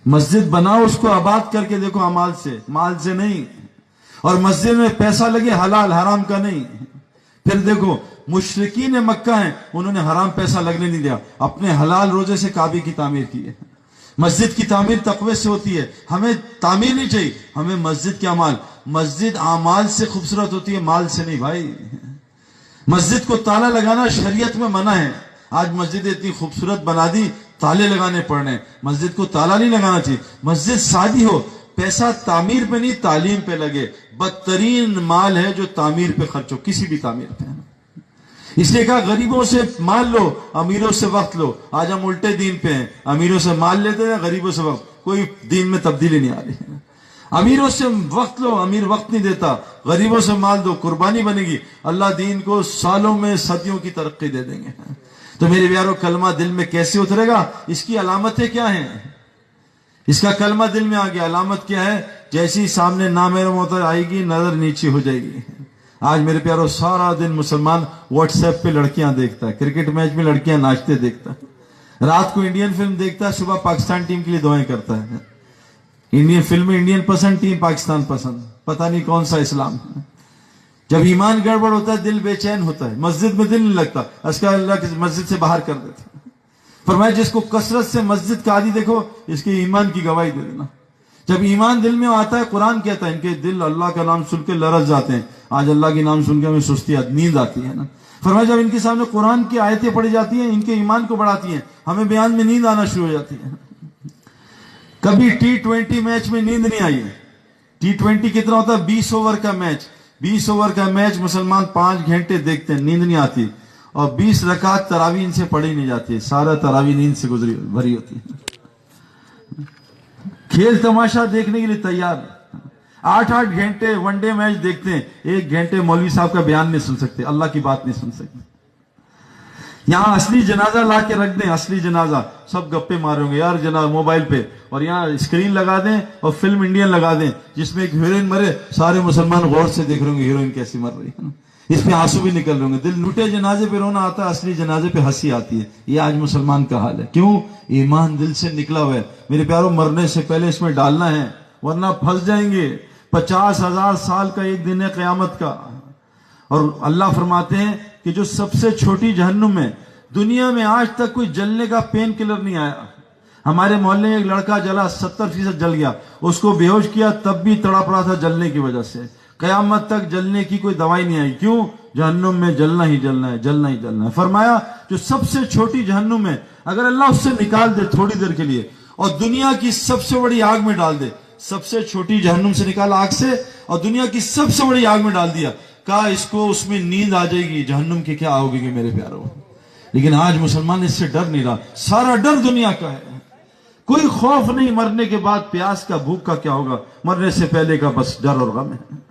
مسجد بناؤ، اس کو آباد کر کے دیکھو اعمال سے، مال سے نہیں. اور مسجد میں پیسہ لگے حلال حرام کا نہیں. پھر دیکھو مشرکین مکہ ہیں، انہوں نے حرام پیسہ لگنے نہیں دیا، اپنے حلال روزے سے کعبے کی تعمیر کی ہے. مسجد کی تعمیر تقوی سے ہوتی ہے. ہمیں تعمیر نہیں چاہیے، ہمیں مسجد کے اعمال. مسجد اعمال سے خوبصورت ہوتی ہے، مال سے نہیں بھائی. مسجد کو تالا لگانا شریعت میں منع ہے. آج مسجد اتنی خوبصورت بنا دی، تالے لگانے پڑ رہے ہیں. مسجد کو تالا نہیں لگانا چاہیے. مسجد سادی ہو، پیسہ تعمیر پہ نہیں تعلیم پہ لگے. بدترین مال ہے جو تعمیر پہ خرچ ہو، کسی بھی تعمیر پہ. اس لیے کہا غریبوں سے مال لو، امیروں سے وقت لو. آج ہم الٹے دین پہ ہیں، امیروں سے مال لیتے ہیں، غریبوں سے وقت. کوئی دین میں تبدیلی نہیں آ رہی. امیروں سے وقت لو، امیر وقت نہیں دیتا. غریبوں سے مال دو، قربانی بنے گی. اللہ دین کو سالوں میں صدیوں کی ترقی دے دیں گے. تو میرے پیارو کلمہ دل میں کیسے اترے گا؟ اس کی علامتیں کیا ہیں؟ اس کا کلمہ دل میں آ گیا، علامت کیا ہے؟ جیسی سامنے نامحرم موت آئے گی، نظر نیچی ہو جائے گی. آج میرے پیارو سارا دن مسلمان واٹس ایپ پہ لڑکیاں دیکھتا ہے، کرکٹ میچ میں لڑکیاں ناچتے دیکھتا ہے، رات کو انڈین فلم دیکھتا ہے، صبح پاکستان ٹیم کے لیے دعائیں کرتا ہے. انڈین فلم میں انڈین پسند، ٹیم پاکستان پسند. پتہ نہیں کون سا اسلام ہے. جب ایمان گڑبڑ ہوتا ہے دل بے چین ہوتا ہے، مسجد میں دل نہیں لگتا. اس اللہ کی مسجد سے باہر کر دیتے. فرمایا جس کو کثرت سے مسجد کا عادی دیکھو، اس کے ایمان کی گواہی دے دینا. جب ایمان دل میں آتا ہے، قرآن کہتا ہے ان کے دل اللہ کا نام سن کے لرز جاتے ہیں. آج اللہ کے نام سن کے ہمیں سستی نیند آتی ہے نا. فرمایا جب ان کے سامنے قرآن کی آیتیں پڑھی جاتی ہیں، ان کے ایمان کو بڑھاتی ہیں، ہمیں بیان میں نیند آنا شروع ہو جاتی ہے. کبھی T20 میچ میں نیند نہیں آئی. T20 کتنا ہوتا ہے؟ 20 اوور کا میچ. 20 اوور کا میچ مسلمان 5 گھنٹے دیکھتے ہیں، نیند نہیں آتی. اور 20 رکعت تراویح ان سے پڑھی نہیں جاتی. سارا تراویح نیند سے بھری ہوتی ہے. کھیل تماشا دیکھنے کے لیے تیار. 8 گھنٹے ون ڈے میچ دیکھتے ہیں، 1 گھنٹے مولوی صاحب کا بیان نہیں سن سکتے، اللہ کی بات نہیں سن سکتے. یہاں اصلی جنازہ لا کے رکھ دیں، اصلی جنازہ، سب گپے مارے ہوں گے یار جنازہ موبائل پہ. اور یہاں اسکرین لگا دیں اور فلم انڈین لگا دیں جس میں ایک ہیروئن مرے، سارے مسلمان غور سے دیکھ رہے ہوں گے ہیروئن کیسی مر رہی ہے. اس پہ آنسو بھی نکل رہے ہوں گے. دل لوٹے جنازے پہ رونا آتا ہے، اصلی جنازے پہ ہنسی آتی ہے. یہ آج مسلمان کا حال ہے. کیوں؟ ایمان دل سے نکلا ہوا ہے. میرے پیاروں مرنے سے پہلے اس میں ڈالنا ہے، ورنہ پھنس جائیں گے. 50,000 سال کا ایک دن ہے قیامت کا. اور اللہ فرماتے ہیں کہ جو سب سے چھوٹی جہنم ہے، دنیا میں آج تک کوئی جلنے کا پین کلر نہیں آیا. ہمارے محلے میں ایک لڑکا جلا، 70% جل گیا. اس کو بے ہوش کیا، تب بھی تڑپ رہا تھا جلنے کی وجہ سے. قیامت تک جلنے کی کوئی دوائی نہیں آئی. کیوں؟ جہنم میں جلنا ہی جلنا ہے، جلنا ہی جلنا ہے. فرمایا جو سب سے چھوٹی جہنم ہے، اگر اللہ اس سے نکال دے تھوڑی دیر کے لیے اور دنیا کی سب سے بڑی آگ میں ڈال دے، سب سے چھوٹی جہنم سے نکالا آگ سے اور دنیا کی سب سے بڑی آگ میں ڈال دیا، کہا اس کو اس میں نیند آ جائے گی. جہنم کی کیا ہوگی کہ میرے پیاروں. لیکن آج مسلمان اس سے ڈر نہیں رہا. سارا ڈر دنیا کا ہے، کوئی خوف نہیں. مرنے کے بعد پیاس کا، بھوک کا کیا ہوگا، مرنے سے پہلے کا بس ڈر اور غم ہے.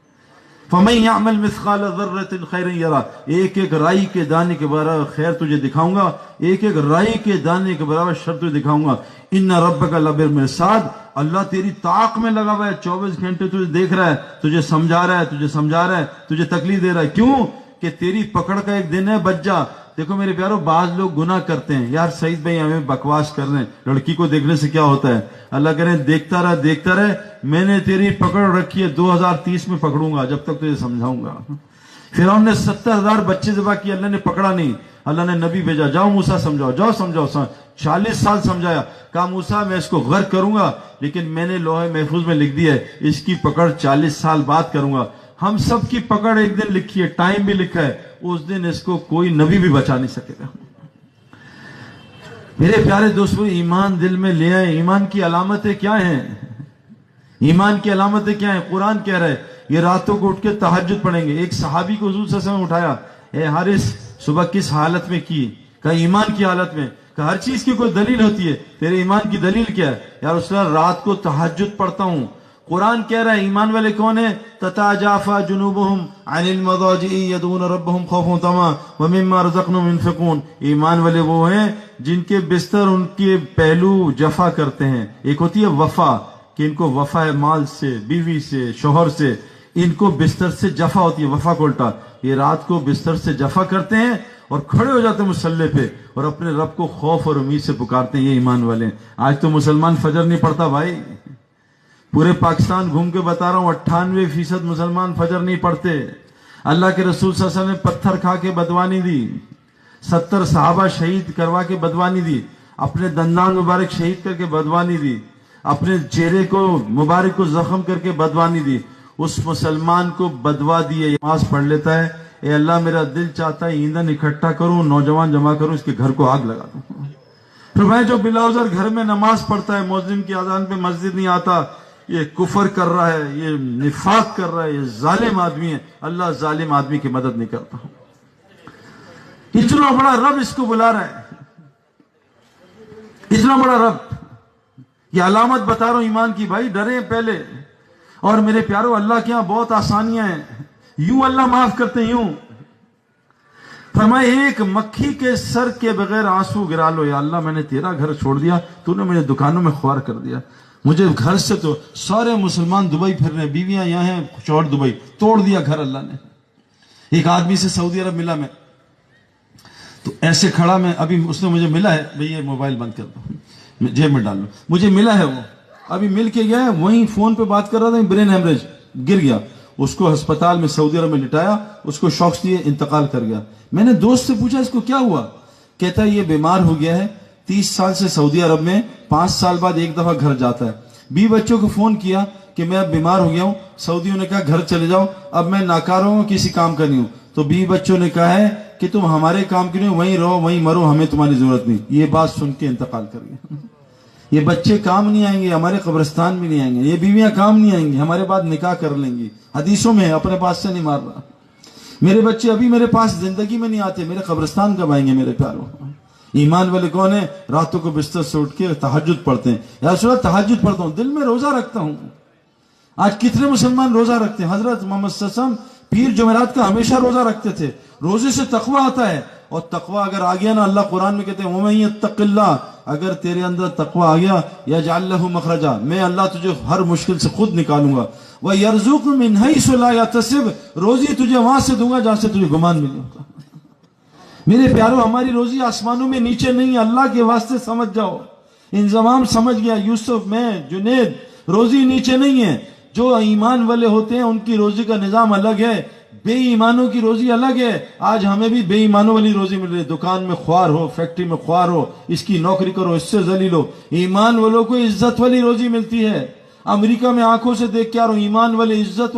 فَمَن يَعْمَلْ مِثْقَالَ ذَرَّةٍ خَيْرًا يَرَهُ. ایک ایک رائی کے دانے کے برابر خیر تجھے دکھاؤں گا، ایک ایک رائی کے دانے کے برابر شر تجھے دکھاؤں گا. اِنَّ رَبَّكَ لَبِالْمِرْصَادِ. اللہ تیری طاق میں لگا ہوا ہے، 24 گھنٹے تجھے دیکھ رہا ہے، تجھے سمجھا رہا ہے، تجھے سمجھا رہا ہے، تجھے تکلیف دے رہا ہے. کیوں؟ کہ تیری پکڑ کا ایک دن ہے، بچ جا. دیکھو میرے پیارو، بعض لوگ گناہ کرتے ہیں. یار سعید بھائی ہمیں بکواس کر رہے ہیں، لڑکی کو دیکھنے سے کیا ہوتا ہے؟ اللہ کہہ رہے ہیں دیکھتا رہ دیکھتا رہ، میں نے تیری پکڑ رکھی ہے، 2030 میں پکڑوں گا جب تک تجھے سمجھاؤں گا. فرعون نے 70,000 بچے ذبح کیے، اللہ نے پکڑا نہیں. اللہ نے نبی بھیجا، جاؤ موسیٰ سمجھاؤ، جاؤ سمجھاؤ. 40 سال سمجھایا، کہا موسیٰ میں اس کو غرق کروں گا، لیکن میں نے لوح محفوظ میں لکھ دیا ہے اس کی پکڑ 40 سال بعد کروں گا. ہم سب کی پکڑ ایک دن لکھی ہے، ٹائم بھی لکھا ہے، اس دن اس کو کوئی نبی بھی بچا نہیں سکے گا. میرے پیارے دوستو، ایمان دل میں لے آئے. ایمان کی علامتیں کیا ہیں؟ ایمان کی علامتیں کیا ہیں؟ قرآن کہہ رہا ہے یہ راتوں کو اٹھ کے تہجد پڑھیں گے. ایک صحابی کو حضور صلی اللہ علیہ وسلم اٹھایا، اے حارث صبح کس حالت میں کی؟ کہا ایمان کی حالت میں. کہ ہر چیز کی کوئی دلیل ہوتی ہے، تیرے ایمان کی دلیل کیا ہے؟ یا رسول اللہ رات کو تہجد پڑھتا ہوں. قرآن کہہ رہا ہے ایمان والے کون ہیں؟ تتجافى جنوبهم عن المضاجع يدعون ربهم خوفا وطمعا ومما رزقناهم ينفقون. ایمان والے وہ ہیں جن کے بستر ان کے پہلو جفا کرتے ہیں. ایک ہوتی ہے وفا، کہ ان کو وفا ہے مال سے، بیوی سے، شوہر سے، ان کو بستر سے جفا ہوتی ہے، وفا کو الٹا. یہ رات کو بستر سے جفا کرتے ہیں اور کھڑے ہو جاتے مصلی پہ اور اپنے رب کو خوف اور امید سے پکارتے ہیں. یہ ایمان والے ہیں. آج تو مسلمان فجر نہیں پڑھتا بھائی. پورے پاکستان گھوم کے بتا رہا ہوں 98% مسلمان فجر نہیں پڑھتے. اللہ کے رسول صلی اللہ علیہ وسلم نے پتھر کھا کے بدوانی دی, 70 صحابہ شہید کروا کے بدوانی دی, اپنے دندان مبارک شہید کر کے بدوانی دی, اپنے چہرے کو مبارک کو زخم کر کے بدوانی دی. اس مسلمان کو بدوا دیے, نماز پڑھ لیتا ہے, اے اللہ میرا دل چاہتا ہے ایندھن اکٹھا کروں, نوجوان جمع کروں, اس کے گھر کو آگ لگا دوں. پھر میں جو بلا عذر گھر میں نماز پڑھتا ہے, مؤذن کی اذان پہ مسجد نہیں آتا, یہ کفر کر رہا ہے, یہ نفاق کر رہا ہے, یہ ظالم آدمی ہے. اللہ ظالم آدمی کی مدد نہیں کرتا. اتنا بڑا رب اس کو بلا رہا ہے, اتنا بڑا رب. یہ علامت بتا رہا ہوں ایمان کی بھائی, ڈریں پہلے. اور میرے پیارو, اللہ کے یہاں بہت آسانیاں ہیں. یوں اللہ معاف کرتے ہیں, یوں فرمائے ایک مکھی کے سر کے بغیر آنسو گرا لو. یا اللہ میں نے تیرا گھر چھوڑ دیا, تو نے مجھے دکانوں میں خوار کر دیا, مجھے گھر سے تو سارے مسلمان دبئی پھر رہے, بیویاں یہاں ہیں, شوہر دبئی, توڑ دیا گھر اللہ نے. ایک آدمی سے سعودی عرب ملا میں, تو ایسے کھڑا میں, ابھی اس نے مجھے ملا ہے, بھئی یہ موبائل بند کر دو, جیب میں ڈال لو. مجھے ملا ہے, وہ ابھی مل کے گیا ہے, وہیں فون پہ بات کر رہا تھا, برین ہیمریج, گر گیا. اس کو ہسپتال میں سعودی عرب میں لٹایا, اس کو شوکس دیے, انتقال کر گیا. میں نے دوست سے پوچھا اس کو کیا ہوا, کہتا ہے یہ بیمار ہو گیا ہے, 30 سال سے سعودی عرب میں, 5 سال بعد ایک دفعہ گھر جاتا ہے. 20 بچوں کو فون کیا کہ میں اب بیمار ہو گیا ہوں, سعودیوں نے کہا گھر چلے جاؤ, اب میں ناکارہ ہوں, کسی کام کا نہیں ہوں. تو 20 بچوں نے کہا ہے کہ تم ہمارے کام کے نہیں, وہیں رہو وہیں مرو, ہمیں تمہاری ضرورت نہیں. یہ بات سن کے انتقال کر گیا. یہ بچے کام نہیں آئیں گے, ہمارے قبرستان بھی نہیں آئیں گے, یہ بیویاں کام نہیں آئیں گی, ہمارے بعد نکاح کر لیں گی. حدیثوں میں اپنے پاس سے نہیں مار رہا. میرے بچے ابھی میرے پاس زندگی میں نہیں آتے, میرے قبرستان کب آئیں گے میرے پیاروں. ایمان والے کون ہیں, راتوں کو بستر سے اٹھ کے تہجد پڑھتے ہیں. یا رسول اللہ تہجد پڑھتا ہوں, دل میں روزہ رکھتا ہوں. آج کتنے مسلمان روزہ رکھتے ہیں؟ حضرت محمد صلی اللہ علیہ وسلم پیر جمعرات کا ہمیشہ روزہ رکھتے تھے. روزے سے تقوی آتا ہے, اور تقوی اگر آ گیا نا, اللہ قرآن میں کہتے ہیں وَمَن يَتَّقِ اللَّهَ, اگر تیرے اندر تقوی آ گیا, يَجْعَلْ لَهُ مَخْرَجًا, میں اللہ تجھے ہر مشکل سے خود نکالوں گا. وَيَرْزُقْهُ مِنْ حَيْثُ لَا يَحْتَسِبُ, روزی تجھے وہاں سے دوں گا جہاں سے تجھے گمان نہیں ہوگا. میرے پیارو, ہماری روزی آسمانوں میں نیچے نہیں, اللہ کے واسطے سمجھ جاؤ. انضمام سمجھ گیا, یوسف, میں, جنید, روزی نیچے نہیں ہے. جو ایمان والے ہوتے ہیں ان کی روزی کا نظام الگ ہے, بے ایمانوں کی روزی الگ ہے. آج ہمیں بھی بے ایمانوں والی روزی مل رہی ہے. دکان میں خوار ہو, فیکٹری میں خوار ہو, اس کی نوکری کرو, اس سے ذلیل ہو. ایمان والوں کو عزت والی روزی ملتی ہے. امریکہ میں آنکھوں سے دیکھ کے آ رہا ہوں, ایمان والے عزت